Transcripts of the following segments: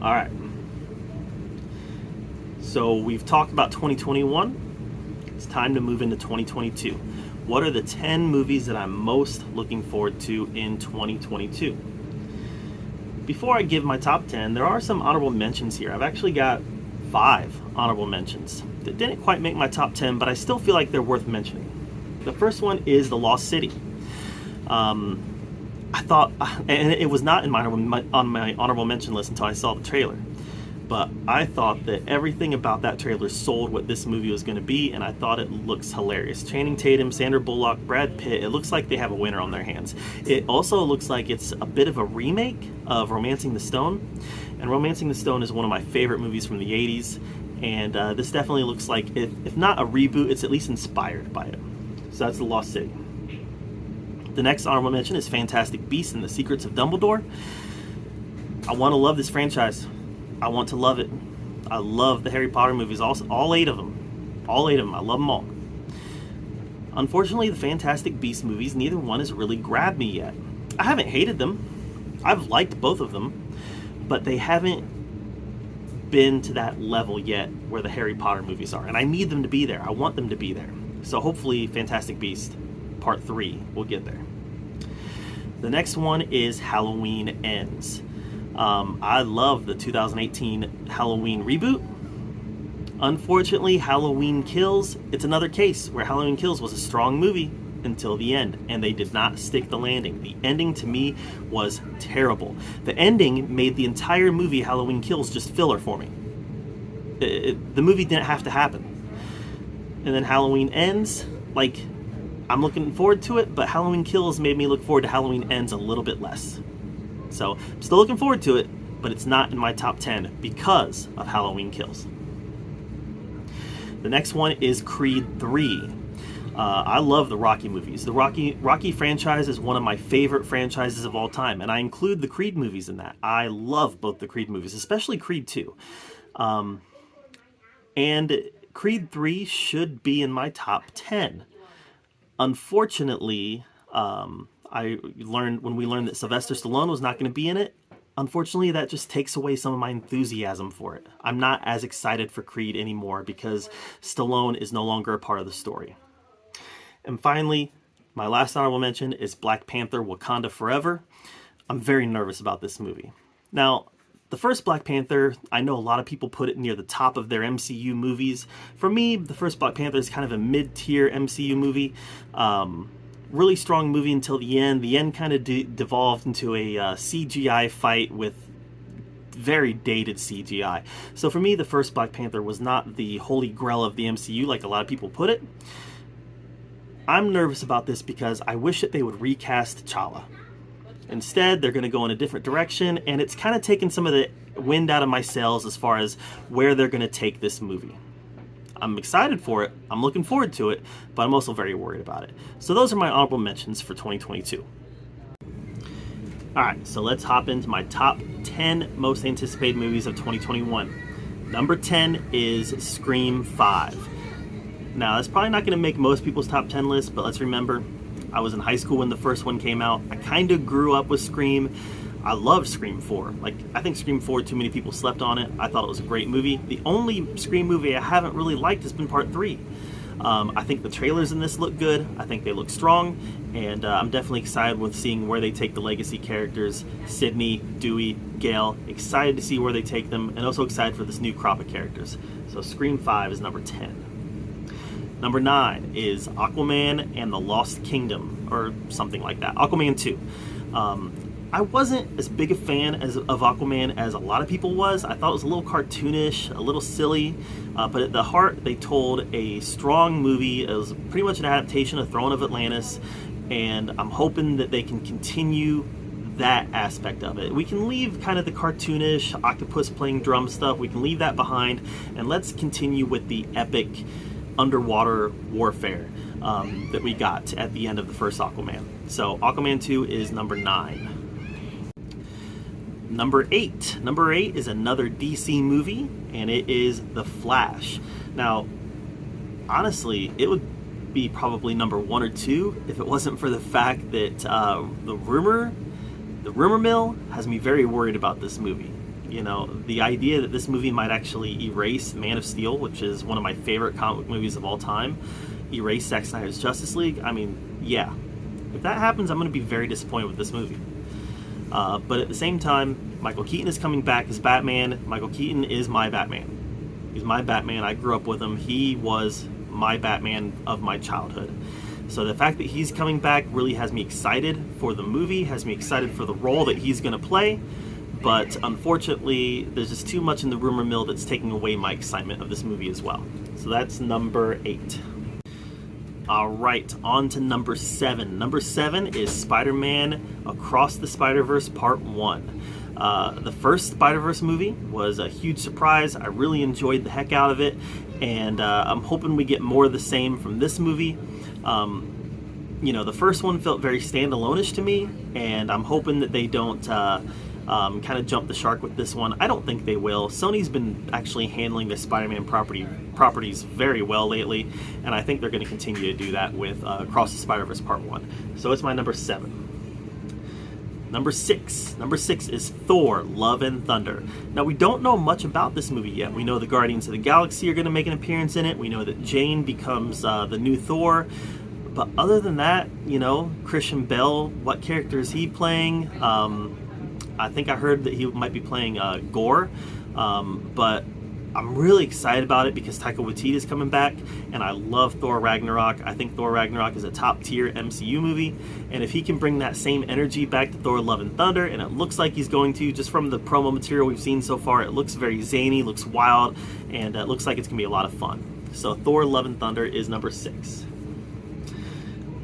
All right. So we've talked about 2021. It's time to move into 2022. What are the 10 movies that I'm most looking forward to in 2022? Before I give my top 10, there are some honorable mentions here. I've actually got 5 honorable mentions that didn't quite make my top 10, but I still feel like they're worth mentioning. The first one is The Lost City. I thought, and it was not on my honorable mention list until I saw the trailer, but I thought that everything about that trailer sold what this movie was going to be, and I thought it looks hilarious. Channing Tatum, Sandra Bullock, Brad Pitt, it looks like they have a winner on their hands. It also looks like it's a bit of a remake of Romancing the Stone, and Romancing the Stone is one of my favorite movies from the 80s, and this definitely looks like, if not a reboot, it's at least inspired by it. So that's The Lost City. The next honorable mention is Fantastic Beasts and the Secrets of Dumbledore. I want to love this franchise. I want to love it. I love the Harry Potter movies, all 8 of them. All 8 of them. I love them all. Unfortunately, the Fantastic Beasts movies, neither one has really grabbed me yet. I haven't hated them. I've liked both of them, but they haven't been to that level yet where the Harry Potter movies are, and I need them to be there. I want them to be there. So hopefully Fantastic Beasts Part 3 will get there. The next one is Halloween Ends. I love the 2018 Halloween reboot. Unfortunately, Halloween Kills, it's another case where Halloween Kills was a strong movie until the end, and they did not stick the landing. The ending to me was terrible. The ending made the entire movie Halloween Kills just filler for me. The movie didn't have to happen. And then Halloween Ends, like, I'm looking forward to it, but Halloween Kills made me look forward to Halloween Ends a little bit less. So I'm still looking forward to it, but it's not in my top 10 because of Halloween Kills. The next one is Creed 3. I love the Rocky movies. The Rocky franchise is one of my favorite franchises of all time, and I include the Creed movies in that. I love both the Creed movies, especially Creed 2. And Creed 3 should be in my top 10. Unfortunately, when we learned that Sylvester Stallone was not going to be in it, unfortunately that just takes away some of my enthusiasm for it. I'm not as excited for Creed anymore because Stallone is no longer a part of the story. And finally, my last honorable mention is Black Panther: Wakanda Forever. I'm very nervous about this movie. Now, the first Black Panther, I know a lot of people put it near the top of their MCU movies. For me, the first Black Panther is kind of a mid-tier MCU movie. Really strong movie until the end. The end kind of devolved into a CGI fight with very dated CGI. So for me, the first Black Panther was not the holy grail of the MCU like a lot of people put it. I'm nervous about this because I wish that they would recast T'Challa. Instead, they're going to go in a different direction, and it's kind of taken some of the wind out of my sails as far as where they're going to take this movie. I'm excited for it, I'm looking forward to it, but I'm also very worried about it. So those are my honorable mentions for 2022. Alright, so let's hop into my top 10 most anticipated movies of 2021. Number 10 is Scream 5. Now, that's probably not going to make most people's top 10 list, but let's remember, I was in high school when the first one came out. I kind of grew up with Scream. I love Scream 4. I think Scream 4, too many people slept on it. I thought it was a great movie. The only Scream movie I haven't really liked has been Part 3. I think the trailers in this look good. I think they look strong. And I'm definitely excited with seeing where they take the legacy characters. Sydney, Dewey, Gale. Excited to see where they take them. And also excited for this new crop of characters. So Scream 5 is number 10. Number 9 is Aquaman and the Lost Kingdom, or something like that. Aquaman 2. I wasn't as big a fan of Aquaman as a lot of people was. I thought it was a little cartoonish, a little silly, but at the heart, they told a strong movie. It was pretty much an adaptation of Throne of Atlantis, and I'm hoping that they can continue that aspect of it. We can leave kind of the cartoonish octopus playing drum stuff. We can leave that behind, and let's continue with the epic underwater warfare that we got at the end of the first Aquaman. So Aquaman 2 is number 9. Number 8 is another DC movie, and it is The Flash. Now, honestly, it would be probably number 1 or 2 if it wasn't for the fact that the rumor mill has me very worried about this movie. You know, the idea that this movie might actually erase Man of Steel, which is one of my favorite comic movies of all time, erase Zack Snyder's Justice League, I mean, yeah. If that happens, I'm going to be very disappointed with this movie. But at the same time, Michael Keaton is coming back as Batman. Michael Keaton is my Batman. He's my Batman. I grew up with him. He was my Batman of my childhood. So the fact that he's coming back really has me excited for the movie, has me excited for the role that he's going to play. But unfortunately, there's just too much in the rumor mill that's taking away my excitement of this movie as well. So that's number 8. All right, on to number 7. Number 7 is Spider-Man Across the Spider-Verse Part 1. The first Spider-Verse movie was a huge surprise. I really enjoyed the heck out of it, and I'm hoping we get more of the same from this movie. You know, the first one felt very standalone-ish to me, and I'm hoping that they don't kind of jump the shark with this one. I don't think they will. Sony's been actually handling the Spider-Man properties very well lately, and I think they're going to continue to do that with Across the Spider-Verse Part 1. So it's my number 7. Number 6. Number 6 is Thor, Love and Thunder. Now, we don't know much about this movie yet. We know the Guardians of the Galaxy are going to make an appearance in it. We know that Jane becomes the new Thor. But other than that, you know, Christian Bale, what character is he playing? I think I heard that he might be playing Gore. But I'm really excited about it because Taika Waititi is coming back, and I love Thor Ragnarok. I think Thor Ragnarok is a top-tier MCU movie, and if he can bring that same energy back to Thor Love and Thunder, and it looks like he's going to, just from the promo material we've seen so far, it looks very zany, looks wild, and it looks like it's going to be a lot of fun. So Thor Love and Thunder is number 6.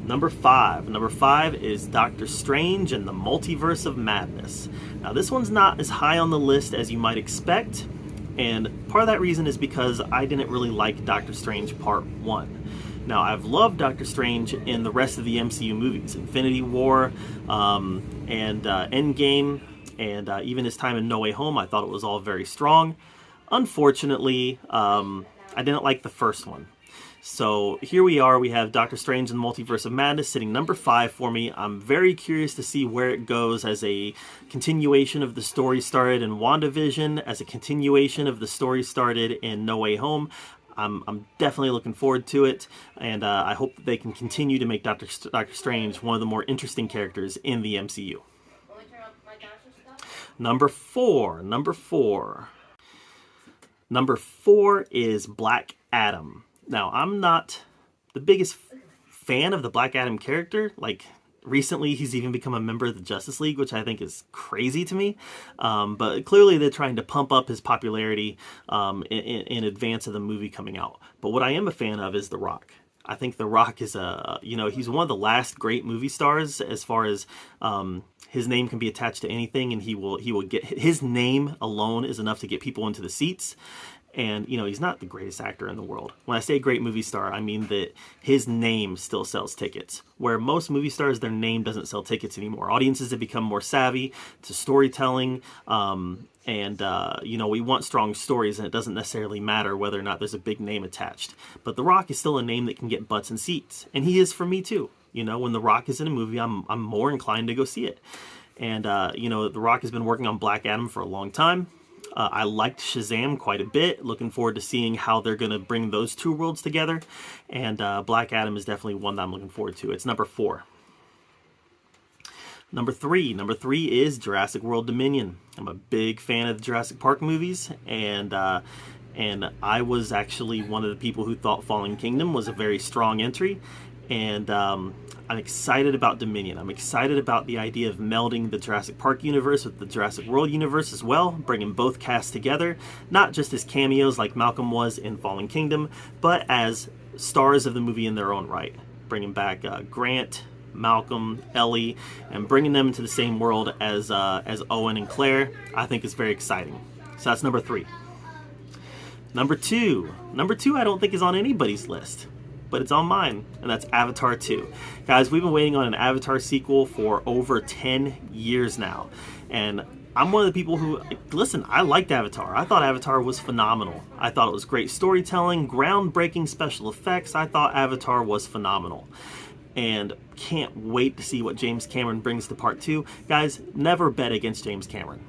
Number 5. Number 5 is Doctor Strange and the Multiverse of Madness. Now, this one's not as high on the list as you might expect, and part of that reason is because I didn't really like Doctor Strange Part 1. Now, I've loved Doctor Strange in the rest of the MCU movies, Infinity War, and Endgame, and even his time in No Way Home. I thought it was all very strong. Unfortunately, I didn't like the first one. So here we are, we have Doctor Strange and the Multiverse of Madness sitting number 5 for me. I'm very curious to see where it goes as a continuation of the story started in WandaVision, as a continuation of the story started in No Way Home. I'm definitely looking forward to it, and I hope that they can continue to make Doctor Strange one of the more interesting characters in the MCU. Number 4. Number 4 is Black Adam. Now, I'm not the biggest fan of the Black Adam character. Like, recently he's even become a member of the Justice League, which I think is crazy to me. But clearly they're trying to pump up his popularity in advance of the movie coming out. But what I am a fan of is The Rock. I think The Rock is he's one of the last great movie stars as far as his name can be attached to anything, and he will get, his name alone is enough to get people into the seats. And, you know, he's not the greatest actor in the world. When I say great movie star, I mean that his name still sells tickets. Where most movie stars, their name doesn't sell tickets anymore. Audiences have become more savvy to storytelling. We want strong stories, and it doesn't necessarily matter whether or not there's a big name attached. But The Rock is still a name that can get butts and seats. And he is for me, too. You know, when The Rock is in a movie, I'm more inclined to go see it. And, The Rock has been working on Black Adam for a long time. I liked Shazam quite a bit. Looking forward to seeing how they're going to bring those two worlds together. And Black Adam is definitely one that I'm looking forward to. It's number 4. Number 3. Number 3 is Jurassic World Dominion. I'm a big fan of the Jurassic Park movies. And I was actually one of the people who thought Fallen Kingdom was a very strong entry. And I'm excited about Dominion. I'm excited about the idea of melding the Jurassic Park universe with the Jurassic World universe as well, bringing both casts together, not just as cameos like Malcolm was in Fallen Kingdom, but as stars of the movie in their own right. Bringing back Grant, Malcolm, Ellie, and bringing them into the same world as Owen and Claire, I think is very exciting. So that's number 3. Number 2. Number 2 I don't think is on anybody's list, but it's on mine, and that's Avatar 2. Guys, we've been waiting on an Avatar sequel for over 10 years now, and I'm one of the people who, listen, I liked Avatar. I thought Avatar was phenomenal. I thought it was great storytelling, groundbreaking special effects. I thought Avatar was phenomenal, and can't wait to see what James Cameron brings to part 2. Guys, never bet against James Cameron,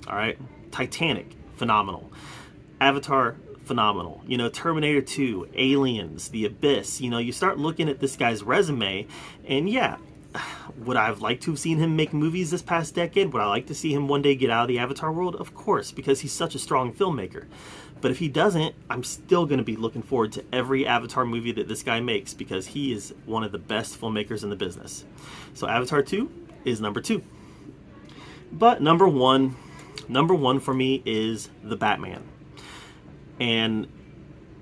all right? Titanic, phenomenal. Avatar, phenomenal. You know, Terminator 2, Aliens, The Abyss. You know, you start looking at this guy's resume, and yeah, would I have liked to have seen him make movies this past decade? Would I like to see him one day get out of the Avatar world? Of course, because he's such a strong filmmaker. But if he doesn't, I'm still going to be looking forward to every Avatar movie that this guy makes, because he is one of the best filmmakers in the business. So Avatar 2 is number 2. But number one for me is The Batman. And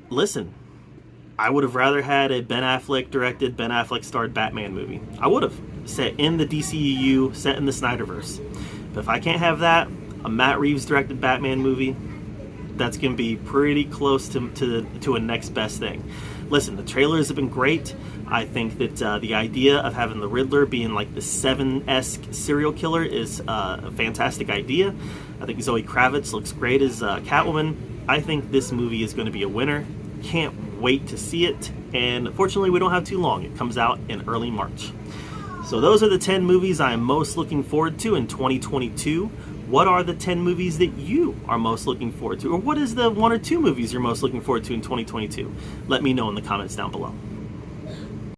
listen, I would have rather had a Ben Affleck directed, Ben Affleck starred Batman movie. I would have. Set in the DCEU, set in the Snyderverse. But if I can't have that, a Matt Reeves directed Batman movie, that's going to be pretty close to a next best thing. Listen, the trailers have been great. I think that the idea of having the Riddler being like the Seven-esque serial killer is a fantastic idea. I think Zoe Kravitz looks great as Catwoman. I think this movie is going to be a winner. Can't wait to see it. And fortunately, we don't have too long. It comes out in early March. So those are the 10 movies I am most looking forward to in 2022. What are the 10 movies that you are most looking forward to? Or what is the 1 or 2 movies you're most looking forward to in 2022? Let me know in the comments down below.